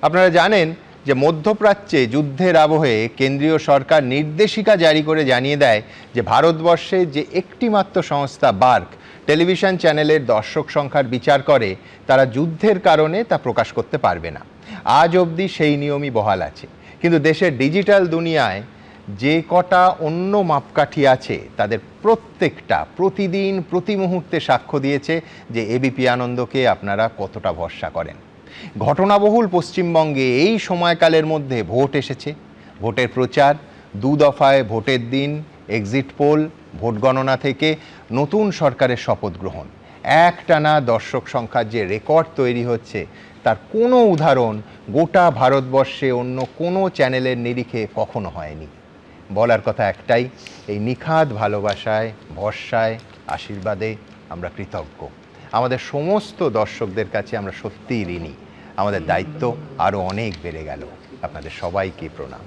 আপনারা জানেন যে মধ্যপ্রাচ্যে যুদ্ধের আবহে কেন্দ্রীয় সরকার নির্দেশিকা জারি করে জানিয়ে দেয় যে ভারতবর্ষে যে একটিমাত্র সংস্থা বার্ক টেলিভিশন চ্যানেলের দর্শক সংখ্যার বিচার করে, তারা যুদ্ধের কারণে তা প্রকাশ করতে পারবে না। আজ অবধি সেই নিয়মই বহাল আছে। কিন্তু দেশের ডিজিটাল দুনিয়ায় যে কটা অন্য মাপকাঠি আছে, তাদের প্রত্যেকটা প্রতিদিন প্রতি মুহূর্তে সাক্ষ্য দিয়েছে যে এবিপি আনন্দকে আপনারা কতটা ভরসা করেন। ঘটনাবহুল পশ্চিমবঙ্গে এই সময়কালের মধ্যে ভোট এসেছে, ভোটের প্রচার, 2 দফায় ভোটের দিন, এক্সিট পোল, ভোট গণনা থেকে নতুন সরকারের শপথ গ্রহণ, একটানা দর্শক সংখ্যার যে রেকর্ড তৈরি হচ্ছে, তার কোনো উদাহরণ গোটা ভারতবর্ষে অন্য কোনো চ্যানেলের নিরিখে কখনো হয়নি। বলার কথা একটাই, এই নিখাদ ভালোবাসায়, ভরসায়, আশীর্বাদে আমরা কৃতজ্ঞ। আমাদের সমস্ত দর্শকদের কাছে আমরা সত্যিই ঋণী। আমাদের দায়িত্ব আরও অনেক বেড়ে গেল। আপনাদের সবাইকে প্রণাম।